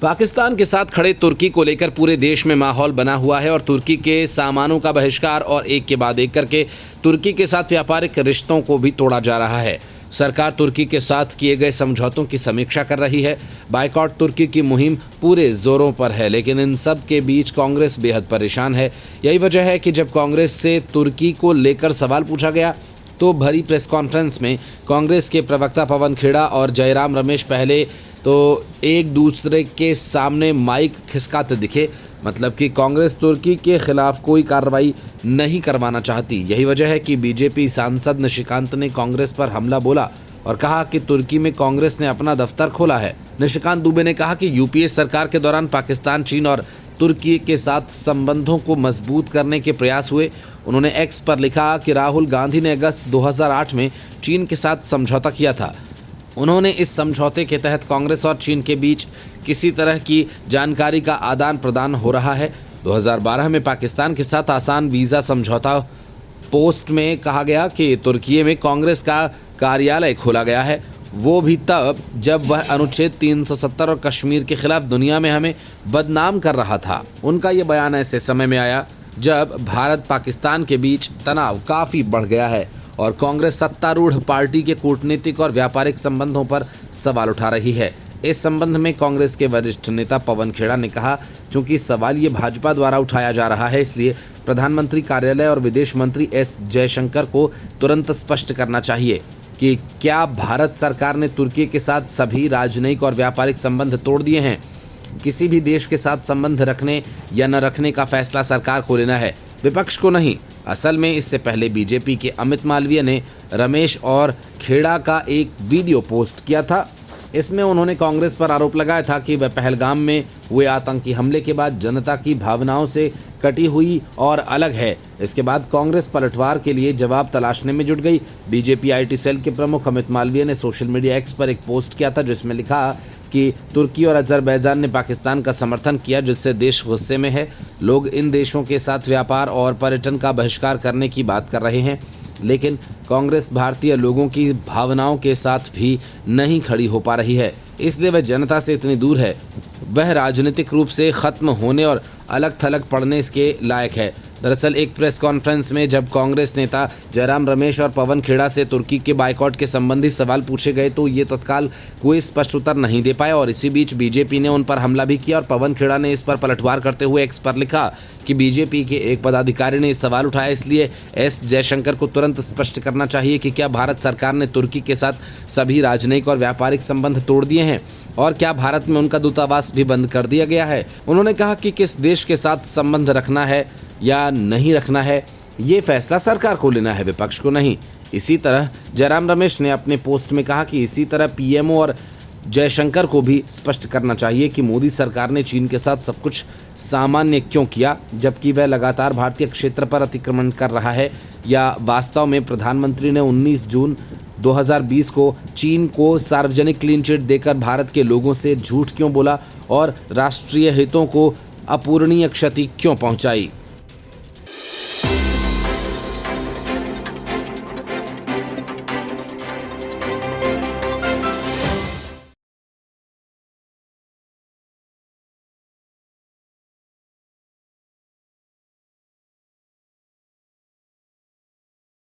पाकिस्तान के साथ खड़े तुर्की को लेकर पूरे देश में माहौल बना हुआ है और तुर्की के सामानों का बहिष्कार और एक के बाद एक करके तुर्की के साथ व्यापारिक रिश्तों को भी तोड़ा जा रहा है। सरकार तुर्की के साथ किए गए समझौतों की समीक्षा कर रही है। बायकॉट तुर्की की मुहिम पूरे जोरों पर है, लेकिन इन सब के बीच कांग्रेस बेहद परेशान है। यही वजह है कि जब कांग्रेस से तुर्की को लेकर सवाल पूछा गया तो भरी प्रेस कॉन्फ्रेंस में कांग्रेस के प्रवक्ता पवन खेड़ा और जयराम रमेश पहले तो एक दूसरे के सामने माइक खिसकाते दिखे। मतलब कि कांग्रेस तुर्की के खिलाफ कोई कार्रवाई नहीं करवाना चाहती। यही वजह है कि बीजेपी सांसद निशिकांत ने कांग्रेस पर हमला बोला और कहा कि तुर्की में कांग्रेस ने अपना दफ्तर खोला है। निशिकांत दुबे ने कहा कि यूपीए सरकार के दौरान पाकिस्तान, चीन और तुर्की के साथ संबंधों को मजबूत करने के प्रयास हुए। उन्होंने एक्स पर लिखा कि राहुल गांधी ने अगस्त 2008 में चीन के साथ समझौता किया था। उन्होंने इस समझौते के तहत कांग्रेस और चीन के बीच किसी तरह की जानकारी का आदान प्रदान हो रहा है। 2012 में पाकिस्तान के साथ आसान वीज़ा समझौता पोस्ट में कहा गया कि तुर्की में कांग्रेस का कार्यालय खोला गया है, वो भी तब जब वह अनुच्छेद 370 और कश्मीर के खिलाफ दुनिया में हमें बदनाम कर रहा था। उनका ये बयान ऐसे समय में आया जब भारत पाकिस्तान के बीच तनाव काफ़ी बढ़ गया है और कांग्रेस सत्तारूढ़ पार्टी के कूटनीतिक और व्यापारिक संबंधों पर सवाल उठा रही है। इस संबंध में कांग्रेस के वरिष्ठ नेता पवन खेड़ा ने कहा, चूंकि सवाल ये भाजपा द्वारा उठाया जा रहा है, इसलिए प्रधानमंत्री कार्यालय और विदेश मंत्री एस जयशंकर को तुरंत स्पष्ट करना चाहिए कि क्या भारत सरकार ने तुर्की के साथ सभी राजनयिक और व्यापारिक संबंध तोड़ दिए हैं। किसी भी देश के साथ संबंध रखने या न रखने का फैसला सरकार को लेना है, विपक्ष को नहीं। असल में इससे पहले बीजेपी के अमित मालवीय ने रमेश और खेड़ा का एक वीडियो पोस्ट किया था। इसमें उन्होंने कांग्रेस पर आरोप लगाया था कि वह पहलगाम में हुए आतंकी हमले के बाद जनता की भावनाओं से कटी हुई और अलग है। इसके बाद कांग्रेस पलटवार के लिए जवाब तलाशने में जुट गई। बीजेपी आईटी सेल के प्रमुख अमित मालवीय ने सोशल मीडिया एक्स पर एक पोस्ट किया था जिसमें लिखा कि तुर्की और अजरबैजान ने पाकिस्तान का समर्थन किया, जिससे देश गुस्से में है। लोग इन देशों के साथ व्यापार और पर्यटन का बहिष्कार करने की बात कर रहे हैं, लेकिन कांग्रेस भारतीय लोगों की भावनाओं के साथ भी नहीं खड़ी हो पा रही है, इसलिए वह जनता से इतनी दूर है। वह राजनीतिक रूप से खत्म होने और अलग थलग पड़ने के लायक है। दरअसल एक प्रेस कॉन्फ्रेंस में जब कांग्रेस नेता जयराम रमेश और पवन खेड़ा से तुर्की के बायकॉट के संबंधी सवाल पूछे गए तो ये तत्काल कोई स्पष्ट उत्तर नहीं दे पाए और इसी बीच बीजेपी ने उन पर हमला भी किया और पवन खेड़ा ने इस पर पलटवार करते हुए एक्स पर लिखा कि बीजेपी के एक पदाधिकारी ने सवाल उठाया, इसलिए एस जयशंकर को तुरंत स्पष्ट करना चाहिए कि क्या भारत सरकार ने तुर्की के साथ सभी राजनयिक और व्यापारिक संबंध तोड़ दिए हैं और क्या भारत में उनका दूतावास भी बंद कर दिया गया है। उन्होंने कहा कि किस देश के साथ संबंध रखना है या नहीं रखना है, ये फैसला सरकार को लेना है, विपक्ष को नहीं। इसी तरह जयराम रमेश ने अपने पोस्ट में कहा कि इसी तरह पीएमओ और जयशंकर को भी स्पष्ट करना चाहिए कि मोदी सरकार ने चीन के साथ सब कुछ सामान्य क्यों किया, जबकि वह लगातार भारतीय क्षेत्र पर अतिक्रमण कर रहा है, या वास्तव में प्रधानमंत्री ने 19 जून 2020 को चीन को सार्वजनिक क्लीन चिट देकर भारत के लोगों से झूठ क्यों बोला और राष्ट्रीय हितों को अपूरणीय क्षति क्यों पहुंचाई।